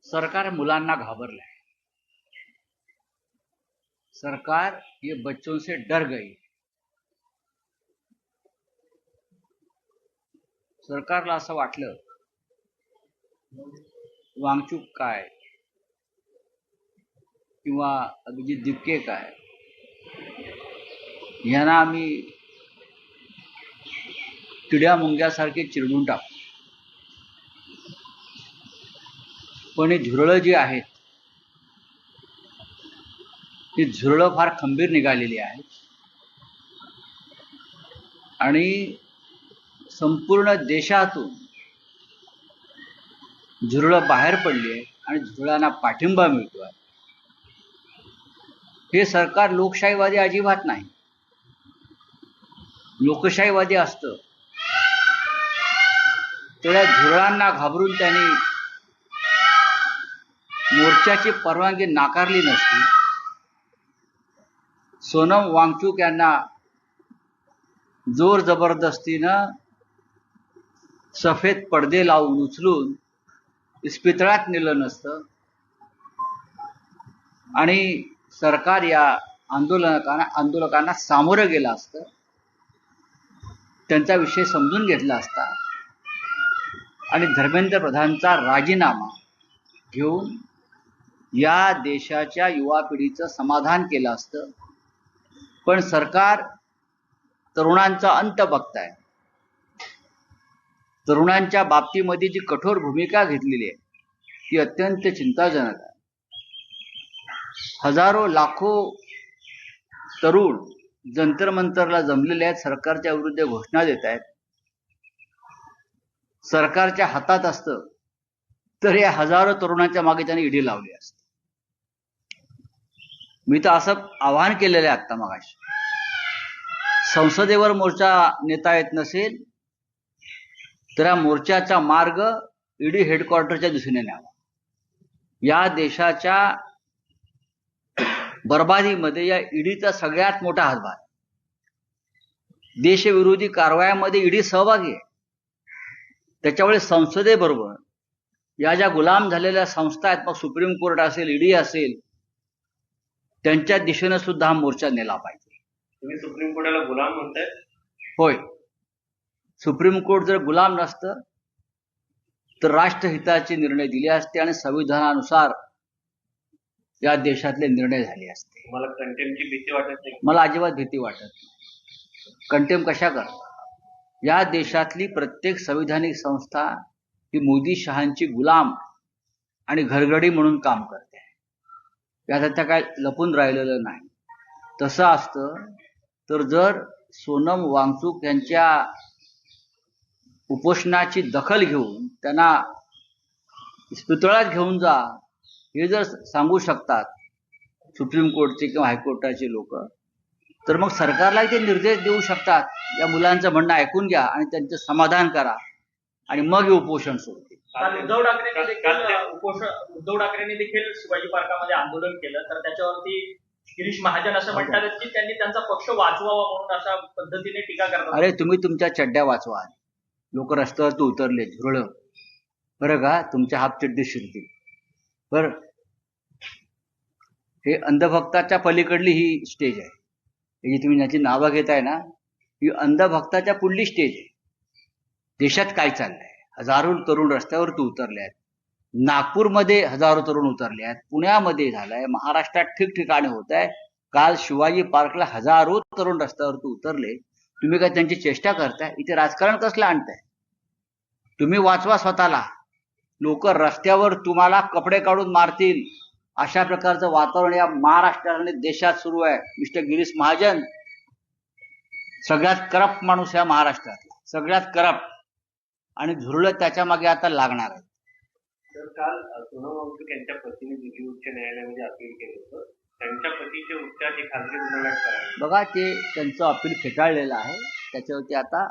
सरकार मुलांना घाबरलंय। सरकार ये बच्चों से डर गई। सरकारला असं वाटलं वांगचूक काय किंवा अभिजित दिपके काय यांना आम्ही किड्या मुंग्यासारखे चिरडून टाकू, पण ही झुरळं जी आहेत ती झुरळं फार खंबीर निघालेली आहेत आणि संपूर्ण देशातून झुरळं बाहेर पडली आहे आणि झुरळांना पाठिंबा मिळतोय। हे सरकार लोकशाहीवादी अजिबात नाही। लोकशाहीवादी असतं तर या झुरळांना घाबरून त्यांनी मोर्चाची परवानगी नाकारली नसती। सोनम वांगचूक यांना जोर जबरदस्तीनं सफेद पडदे लावून उचलून इस्पितळात नेलं नसतं आणि सरकार या आंदोलकांना सामोरं गेलं असतं, त्यांचा विषय समजून घेतला असता आणि धर्मेंद्र प्रधानचा राजीनामा घेऊन या देशाच्या युवा पिढीचं समाधान केलं असतं। पण सरकार तरुणांचा अंत बघताय। तरुणांच्या बाबतीमध्ये जी कठोर भूमिका घेतलेली आहे ती अत्यंत चिंताजनक आहे। हजारो लाखो तरुण जंतर मंतरला जमलेले आहेत, सरकारच्या विरुद्ध घोषणा देत आहेत। सरकारच्या हातात असतं तर या हजारो तरुणांच्या मागे त्यांनी ईडी लावली असते। मी तर असं आवाहन केलेलं आहे आता मगाशी, संसदेवर मोर्चा नेता येत नसेल तर या मोर्चाचा मार्ग ईडी हेडक्वार्टरच्या दिशेने न्यावा। या देशाच्या बर्बादीमध्ये या ईडीचा सगळ्यात मोठा हातभार। देशविरोधी कारवायांमध्ये ईडी सहभागी आहे। त्याच्यामुळे संसदेबरोबर या ज्या गुलाम झालेल्या संस्था आहेत, मग सुप्रीम कोर्ट असेल, ईडी असेल, त्यांच्या दिशेने सुद्धा हा मोर्चा नेला पाहिजे। तुम्ही सुप्रीम कोर्टाला गुलाम म्हणताय? होय, सुप्रीम कोर्ट जर गुलाम नसतं तर राष्ट्रहिताचे निर्णय दिले असते आणि संविधानानुसार या देशातले निर्णय झाले असते। मला कंटेम्पची भीती वाटत नाही? मला अजिबात भीती वाटत नाही। कंटेम्प कशा करता? या देशातली प्रत्येक संविधानिक संस्था ही मोदी शहांची गुलाम आणि घरगडी म्हणून काम करते। यात त्या काय लपून राहिलेलं नाही। तसं असतं तर जर सोनम वांगचूक यांच्या उपोषणाची दखल घेऊन त्यांना इस्पितळात घेऊन जा हे जर सांगू शकतात सुप्रीम कोर्टचे किंवा हायकोर्टाचे लोक, तर मग सरकारलाही ते निर्देश देऊ शकतात, या मुलांचं म्हणणं ऐकून घ्या आणि त्यांचं समाधान करा आणि मग हे उपोषण सुरू केलं। उद्धव ठाकरेंनी देखील शिवाजी पार्कामध्ये आंदोलन केलं, तर त्याच्यावरती गिरीश महाजन असं म्हणतात की त्यांनी त्यांचा पक्ष वाचवावा म्हणून अशा पद्धतीने टीका करतात। अरे तुम्ही तुमच्या चड्ड्या वाचवा, लोक रस्त्यावर उतरले झुरळं, बरं का, तुमच्या हाफ चड्डी शिरतील बरं। हे अंधभक्ताच्या पलीकडली ही स्टेज आहे, ही तुम्ही याची नावं घेताय ना, ही अंधभक्ताच्या पुढली स्टेज आहे। देशात काय चाललंय? हजारो तरुण रस्त्यावरती उतरले आहेत, नागपूरमध्ये हजारो तरुण उतरले आहेत, पुण्यामध्ये झालंय, महाराष्ट्रात ठिकठिकाणी होत आहे। काल शिवाजी पार्कला हजारो तरुण रस्त्यावरती उतरले। तुम्ही काय त्यांची चेष्टा करताय? इथे राजकारण कसलं आणताय? तुम्ही वाचवा स्वतःला। लोक रस्त्यावर तुम्हाला कपडे काढून मारतील अशा प्रकारचं वातावरण या महाराष्ट्रात आणि देशात सुरू आहे। मिस्टर गिरीश महाजन सगळ्यात करप्ट माणूस या महाराष्ट्रातला, सगळ्यात करप्ट, आणि झुरळं त्याच्या मागे आता लागणार आहे। तर काल सोनम वांगचूक यांच्या पतीने दिल्ली उच्च न्यायालयामध्ये अपील केलं होतं, त्यांच्या पतीचे उपचार हे खासगी रुग्णालयात करावे। बघा, ते त्यांचं अपील फेटाळलेलं आहे, त्याच्यावरती आता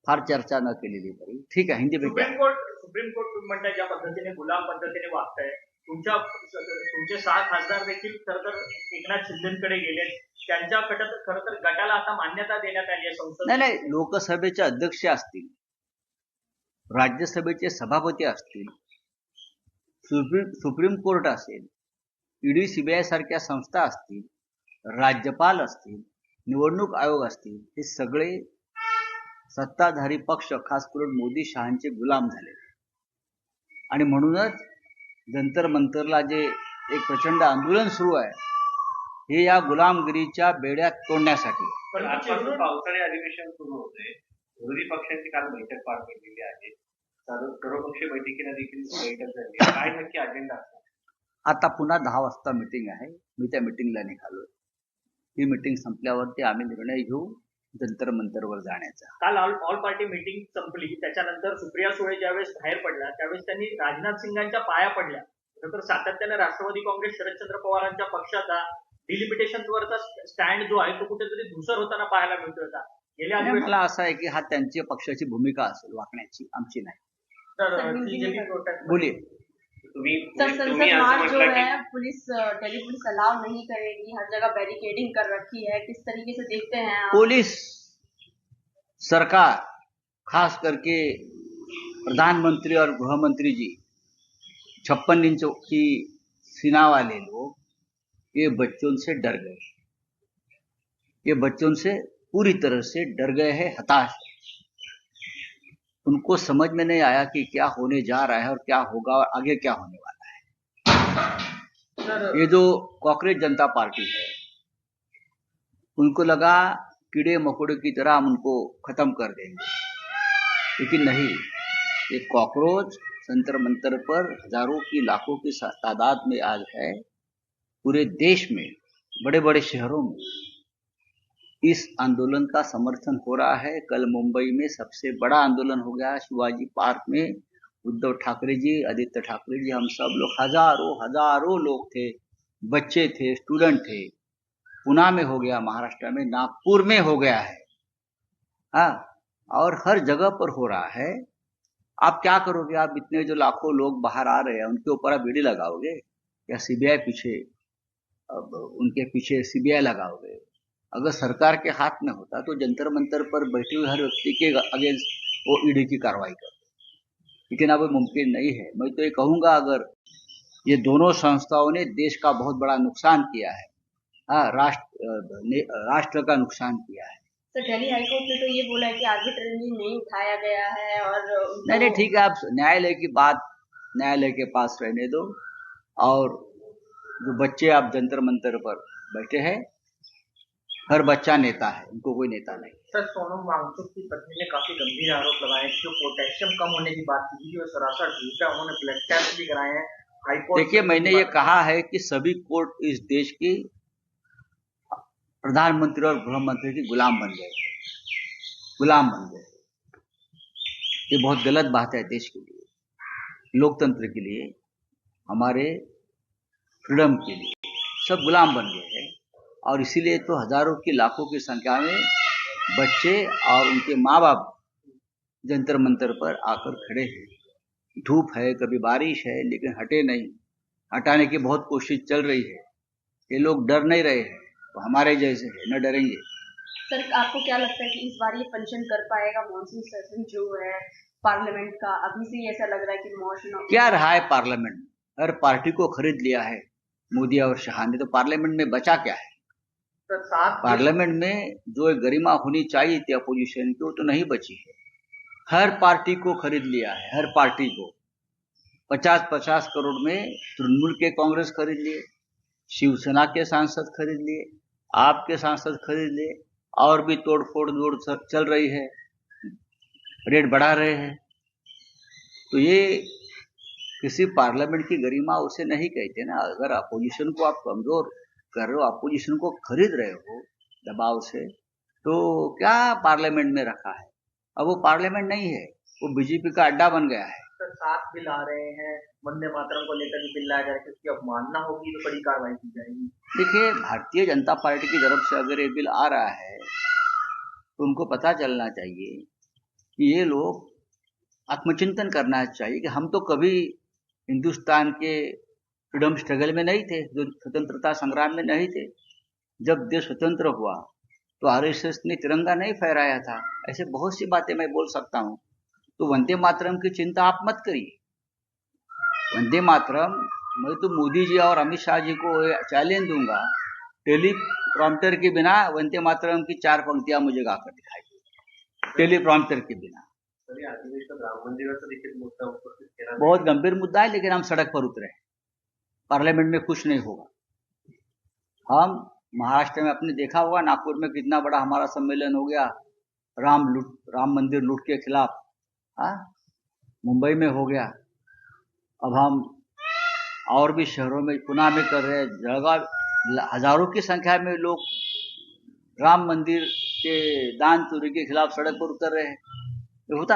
फार चर्चा न केलेली तरी ठीक आहे। हिंदी सुप्रीम कोर्ट म्हणताय ज्या पद्धतीने गुलाम पद्धतीने वागताय, तुमचे 6 खासदार देखील खरं तर एकनाथ शिंदेकडे गेले, त्यांच्या खरं तर गटाला आता मान्यता देण्यात आली आहे संसद। नाही, लोकसभेचे अध्यक्ष असतील राज्यसभेचे सभापती असतील, सुप्रीम कोर्ट असेल, ईडी सीबीआय सारख्या संस्था असतील, राज्यपाल असतील, निवडणूक आयोग असतील, हे सगळे सत्ताधारी पक्ष खास करून मोदी शहांचे गुलाम झाले आणि म्हणूनच जंतर मंतरला जे एक प्रचंड आंदोलन सुरू आहे हे या गुलामगिरीच्या बेड्यात तोडण्यासाठी आहे. पण आजपासून पावसाळी अधिवेशन सुरू होते. विरोधी पक्षांची काल बैठक पार पडलेली आहे. सर्वपक्षीय बैठकीला देखील बैठक झाली. काय नक्की अजेंडा असतो? आता पुन्हा 10 वाजता मीटिंग आहे. मी त्या मीटिंगला निघालोय. ही मीटिंग संपल्यावरती आम्ही निर्णय घेऊ जंतर मंतरवर जाण्याचा. काल ऑल पार्टी मीटिंग संपली, त्याच्यानंतर सुप्रिया सुळे ज्यावेळेस बाहेर पडल्या त्यावेळेस त्यांनी राजनाथ सिंगांच्या पाया पडल्या. तर सातत्याने राष्ट्रवादी काँग्रेस शरदचंद्र पवारांच्या पक्षाचा डिलिमिटेशनवरचा स्टँड जो आहे तो कुठेतरी धुसर होताना पाहायला मिळतोय का? गेल्या आणि मला असं आहे की हा त्यांची पक्षाची भूमिका असेल वाकण्याची, आमची नाही. बोलिए. सर, संसद मार्च जो है पुलिस दिल्ली पुलिस अलाउ नहीं करेगी, हर जगह बैरिकेडिंग कर रखी है, किस तरीके से देखते हैं आप? पुलिस सरकार खास करके प्रधानमंत्री और गृह मंत्री जी 56 इंच की सीना वाले लोग ये बच्चों से डर गए. ये बच्चों से पूरी तरह से डर गए हैं, हताश. उनको समझ में नहीं आया कि क्या होने जा रहा है और क्या होगा और आगे क्या होने वाला है. ये जो कॉकरोच जनता पार्टी है उनको लगा कीड़े मकोड़े की तरह हम उनको खत्म कर देंगे, लेकिन नहीं. ये कॉकरोच जंतर मंतर पर हजारों की लाखों की तादाद में आज है. पूरे देश में बड़े बड़े शहरों में इस आंदोलन का समर्थन हो रहा है. कल मुंबई में सबसे बड़ा आंदोलन हो गया शिवाजी पार्क में. उद्धव ठाकरे जी, आदित्य ठाकरे जी, हम सब लोग हजारों लोग थे, बच्चे थे, स्टूडेंट थे. पुणे में हो गया, महाराष्ट्र में नागपुर में हो गया है. हाँ, और हर जगह पर हो रहा है. आप क्या करोगे? आप इतने जो लाखों लोग बाहर आ रहे हैं उनके ऊपर आप ईडी लगाओगे या सीबीआई पीछे, अब उनके पीछे सीबीआई लगाओगे? अगर सरकार के हाथ में होता तो जंतर मंतर पर बैठे हुए हर व्यक्ति के अगेंस्ट वो ईडी की कार्रवाई करते, लेकिन अब मुमकिन नहीं है. मैं तो ये कहूंगा, अगर ये दोनों संस्थाओं ने देश का बहुत बड़ा नुकसान किया है, हाँ, राष्ट्र का नुकसान किया है. सर, दिल्ली हाईकोर्ट ने तो ये बोला है कि आर्बिट्रेरली नहीं उठाया गया है और नहीं, ठीक है. आप न्यायालय की बात न्यायालय के पास रहने दो. और जो बच्चे आप जंतर मंतर पर बैठे हैं, हर बच्चा नेता है, उनको कोई नेता नहीं. सर, सोनम वांगचुक की पत्नी ने काफी गंभीर आरोप लगाए कि जो पोटेशियम कम होने की बात की थी वो सरासर झूठ है. उन्होंने ब्लड टेस्ट भी कराए हैं. हाईकोर्ट देखिए, मैंने ये कहा है कि सभी कोर्ट इस देश की प्रधानमंत्री और गृह मंत्री की गुलाम बन गए. ये बहुत गलत बात है देश के लिए, लोकतंत्र के लिए, हमारे फ्रीडम के लिए. सब गुलाम बन गए हैं और इसीलिए तो हजारों की लाखों की संख्या में बच्चे और उनके माँ बाप जंतर मंतर पर आकर खड़े हैं. धूप है, कभी बारिश है, लेकिन हटे नहीं. हटाने की बहुत कोशिश चल रही है. ये लोग डर नहीं रहे हैं, तो हमारे जैसे है, न डरेंगे. सर, आपको क्या लगता है कि इस बार ये फंक्शन कर पाएगा मॉनसून सेशन जो है पार्लियामेंट का? अभी से ही ऐसा लग रहा है कि मॉनसून क्या रहा है पार्लियामेंट में? हर पार्टी को खरीद लिया है मोदी और शाह ने, तो पार्लियामेंट में बचा क्या है? पार्लियामेंट में जो एक गरिमा होनी चाहिए थी अपोजिशन की, वो तो नहीं बची है. हर पार्टी को खरीद लिया है, हर पार्टी को. 50-50 करोड़ में तृणमूल के कांग्रेस खरीद लिए, शिवसेना के सांसद खरीद लिए, आपके सांसद खरीद लिए, और भी तोड़फोड़ चल रही है, रेट बढ़ा रहे हैं. तो ये किसी पार्लियामेंट की गरिमा उसे नहीं कहते ना. अगर अपोजिशन को आप कमजोर कर रहे हो, अपोजिशन को खरीद रहे हो दबाव से, तो क्या पार्लियामेंट में रखा है? अब वो पार्लियामेंट नहीं है, वो बीजेपी का अड्डा बन गया है. सर, 7 बिल आ रहे हैं, वंदे मातरम को लेकर भी बिल लाया जाएगा, उसकी अवमानना होगी तो बड़ी कार्रवाई की जाएगी. देखिए, भारतीय जनता पार्टी की तरफ से अगर ये बिल आ रहा है तो उनको पता चलना चाहिए कि ये लोग आत्मचिंतन करना चाहिए कि हम तो कभी हिंदुस्तान के फ्रीडम स्ट्रगल में नहीं थे, जो स्वतंत्रता संग्राम में नहीं थे. जब देश स्वतंत्र हुआ तो आरएसएस ने तिरंगा नहीं फहराया था. ऐसे बहुत सी बातें मैं बोल सकता हूँ. तो वंदे मातरम की चिंता आप मत करिए। वंदे मातरम, मैं तो मोदी जी और अमित शाह जी को चैलेंज दूंगा, टेलीप्रॉम्प्टर के बिना वंदे मातरम की 4 पंक्तियां मुझे गाकर दिखाई, टेलीप्रॉम्प्टर के बिना। तरी अधिवेशनात राम मंदिराचा देखील मुद्दा उपस्थित केला जाईल. बहुत गंभीर मुद्दा है, लेकिन हम सड़क पर उतरे हैं। पार्लियामेंट में कुछ नहीं होगा। हम महाराष्ट्र में अपने देखा होगा, नागपुर में कितना बड़ा हमारा सम्मेलन हो गया राम मंदिर लूट के खिलाफ। मुंबई में हो गया, अब हम और भी शहरों में, पुणे में कर रहे हैं, जळगाव, हजारों की संख्या में लोग राम मंदिर के दान चोरी के खिलाफ सड़क पर उतर रहे हैं। ये होता